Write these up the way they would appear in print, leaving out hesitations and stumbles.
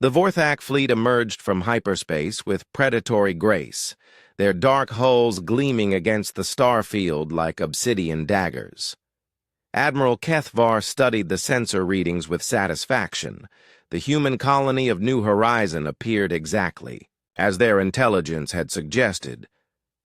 The Vorthak fleet emerged from hyperspace with predatory grace, their dark hulls gleaming against the starfield like obsidian daggers. Admiral Kethvar studied the sensor readings with satisfaction. The human colony of New Horizon appeared exactly as their intelligence had suggested.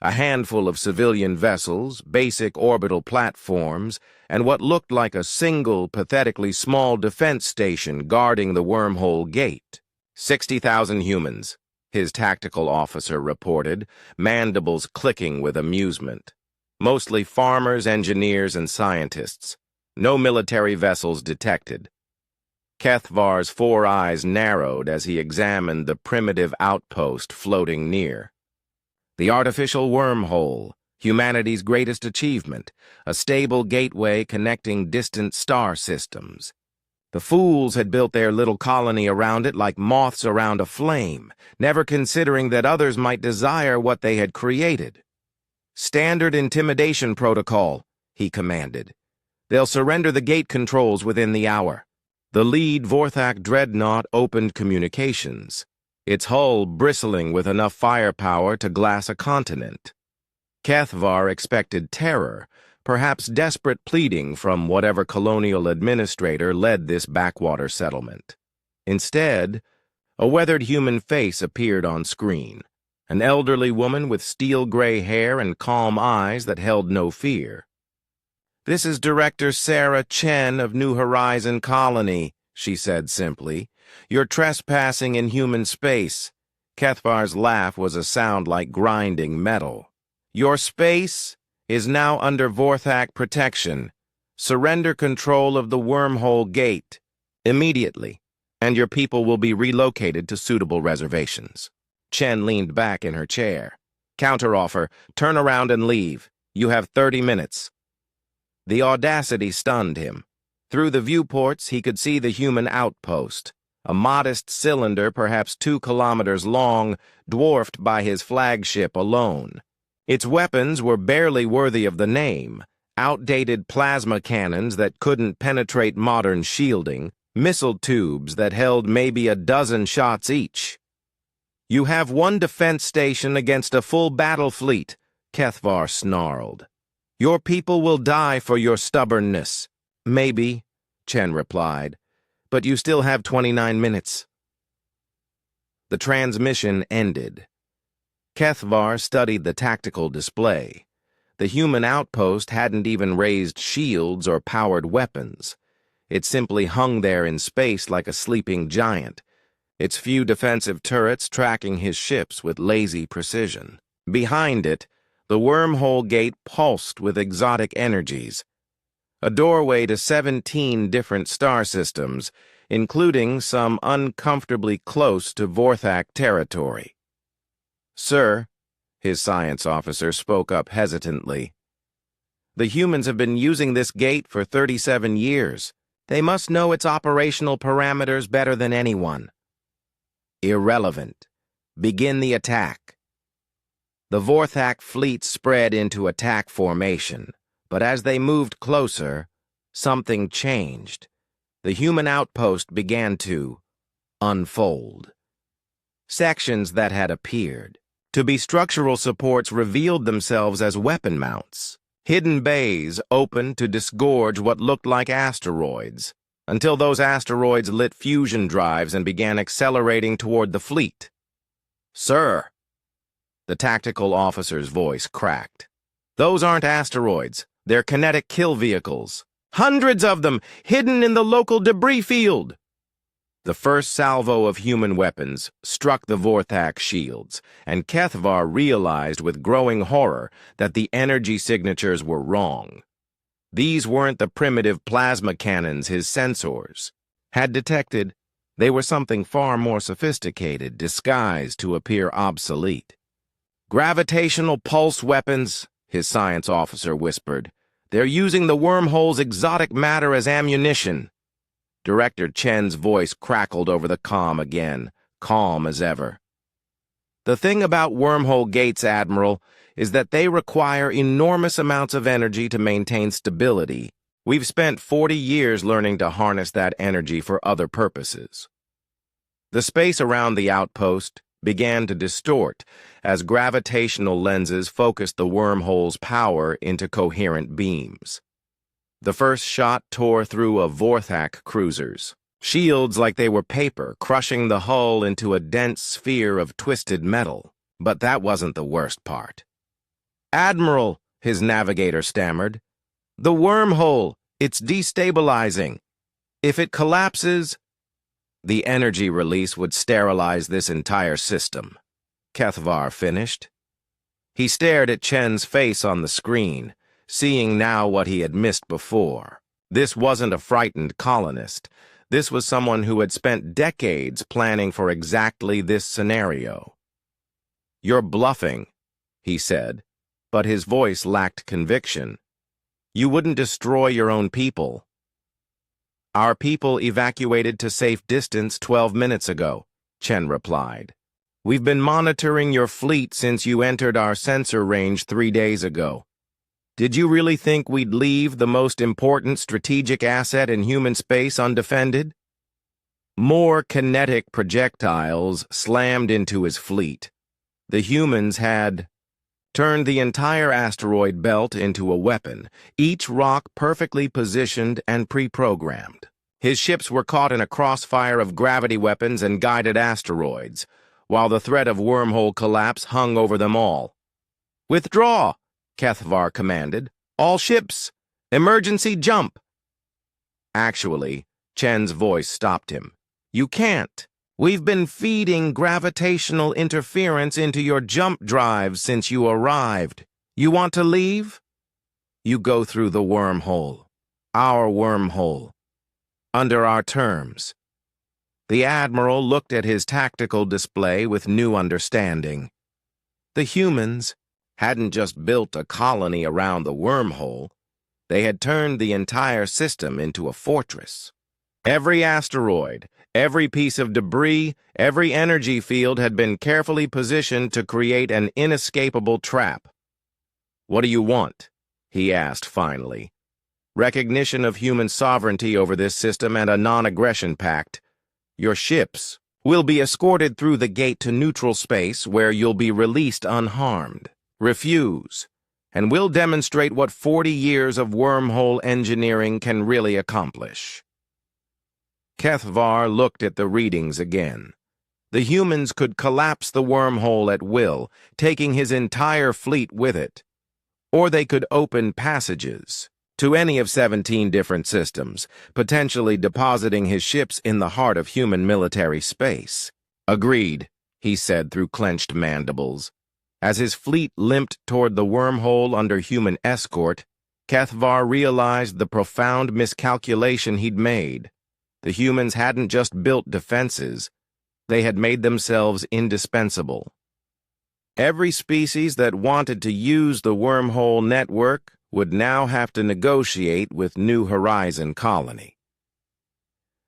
A handful of civilian vessels, basic orbital platforms, and what looked like a single, pathetically small defense station guarding the wormhole gate. 60,000 humans, his tactical officer reported, mandibles clicking with amusement. Mostly farmers, engineers, and scientists. No military vessels detected. Kethvar's 4 eyes narrowed as he examined the primitive outpost floating near. The artificial wormhole, humanity's greatest achievement, a stable gateway connecting distant star systems. The fools had built their little colony around it like moths around a flame, never considering that others might desire what they had created. "Standard intimidation protocol," he commanded. "They'll surrender the gate controls within the hour." The lead Vorthak dreadnought opened communications, its hull bristling with enough firepower to glass a continent. Kethvar expected terror, perhaps desperate pleading from whatever colonial administrator led this backwater settlement. Instead, a weathered human face appeared on screen, an elderly woman with steel-gray hair and calm eyes that held no fear. "This is Director Sarah Chen of New Horizon Colony," she said simply. "You're trespassing in human space." Kethvar's laugh was a sound like grinding metal. "Your space is now under Vorthak protection. Surrender control of the wormhole gate immediately, and your people will be relocated to suitable reservations." Chen leaned back in her chair. "Counteroffer, turn around and leave. You have 30 minutes. The audacity stunned him. Through the viewports, he could see the human outpost, a modest cylinder perhaps 2 kilometers long, dwarfed by his flagship alone. Its weapons were barely worthy of the name, outdated plasma cannons that couldn't penetrate modern shielding, missile tubes that held maybe a dozen shots each. "You have 1 defense station against a full battle fleet," Kethvar snarled. "Your people will die for your stubbornness." "Maybe," Chen replied, "but you still have 29 minutes. The transmission ended. Kethvar studied the tactical display. The human outpost hadn't even raised shields or powered weapons. It simply hung there in space like a sleeping giant, its few defensive turrets tracking his ships with lazy precision. Behind it, the wormhole gate pulsed with exotic energies, a doorway to 17 different star systems, including some uncomfortably close to Vorthak territory. "Sir," his science officer spoke up hesitantly, "the humans have been using this gate for 37 years. They must know its operational parameters better than anyone." "Irrelevant. Begin the attack." The Vorthak fleet spread into attack formation, but as they moved closer, something changed. The human outpost began to unfold. Sections that had appeared to be structural supports revealed themselves as weapon mounts. Hidden bays opened to disgorge what looked like asteroids, until those asteroids lit fusion drives and began accelerating toward the fleet. "Sir," the tactical officer's voice cracked, "those aren't asteroids. They're kinetic kill vehicles. Hundreds of them, hidden in the local debris field." The first salvo of human weapons struck the Vorthak shields, and Kethvar realized with growing horror that the energy signatures were wrong. These weren't the primitive plasma cannons his sensors had detected. They were something far more sophisticated, disguised to appear obsolete. "Gravitational pulse weapons," his science officer whispered. "They're using the wormhole's exotic matter as ammunition." Director Chen's voice crackled over the comm again, calm as ever. "The thing about wormhole gates, Admiral, is that they require enormous amounts of energy to maintain stability. We've spent 40 years learning to harness that energy for other purposes." The space around the outpost began to distort as gravitational lenses focused the wormhole's power into coherent beams. The first shot tore through a Vorthak cruisers, shields like they were paper, crushing the hull into a dense sphere of twisted metal. But that wasn't the worst part. "Admiral," his navigator stammered, "the wormhole, it's destabilizing. If it collapses, the energy release would sterilize this entire system," Kethvar finished. He stared at Chen's face on the screen, seeing now what he had missed before. This wasn't a frightened colonist. This was someone who had spent decades planning for exactly this scenario. "You're bluffing," he said, but his voice lacked conviction. "You wouldn't destroy your own people." "Our people evacuated to safe distance 12 minutes ago," Chen replied. "We've been monitoring your fleet since you entered our sensor range 3 days ago. Did you really think we'd leave the most important strategic asset in human space undefended?" More kinetic projectiles slammed into his fleet. The humans had turned the entire asteroid belt into a weapon, each rock perfectly positioned and pre-programmed. His ships were caught in a crossfire of gravity weapons and guided asteroids, while the threat of wormhole collapse hung over them all. "Withdraw," Kethvar commanded. "All ships! Emergency jump!" Actually, Chen's voice stopped him. "You can't. We've been feeding gravitational interference into your jump drives since you arrived. You want to leave? You go through the wormhole. Our wormhole. Under our terms." The Admiral looked at his tactical display with new understanding. The humans hadn't just built a colony around the wormhole. They had turned the entire system into a fortress. Every asteroid, every piece of debris, every energy field had been carefully positioned to create an inescapable trap. "What do you want?" he asked finally. "Recognition of human sovereignty over this system and a non-aggression pact. Your ships will be escorted through the gate to neutral space where you'll be released unharmed. Refuse, and we'll demonstrate what 40 years of wormhole engineering can really accomplish." Kethvar looked at the readings again. The humans could collapse the wormhole at will, taking his entire fleet with it. Or they could open passages to any of 17 different systems, potentially depositing his ships in the heart of human military space. "Agreed," he said through clenched mandibles. As his fleet limped toward the wormhole under human escort, Kethvar realized the profound miscalculation he'd made. The humans hadn't just built defenses, they had made themselves indispensable. Every species that wanted to use the wormhole network would now have to negotiate with New Horizon Colony.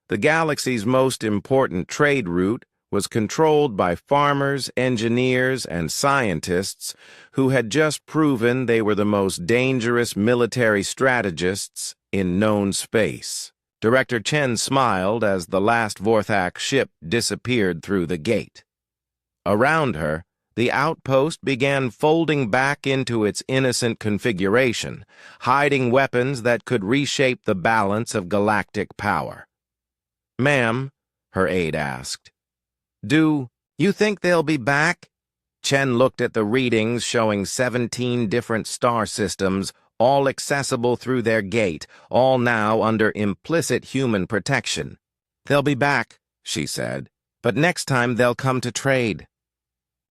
The galaxy's most important trade route was controlled by farmers, engineers, and scientists who had just proven they were the most dangerous military strategists in known space. Director Chen smiled as the last Vorthak ship disappeared through the gate. Around her, the outpost began folding back into its innocent configuration, hiding weapons that could reshape the balance of galactic power. "Ma'am," her aide asked, "do you think they'll be back?" Chen looked at the readings showing 17 different star systems, all accessible through their gate, all now under implicit human protection. "They'll be back," she said, "but next time they'll come to trade."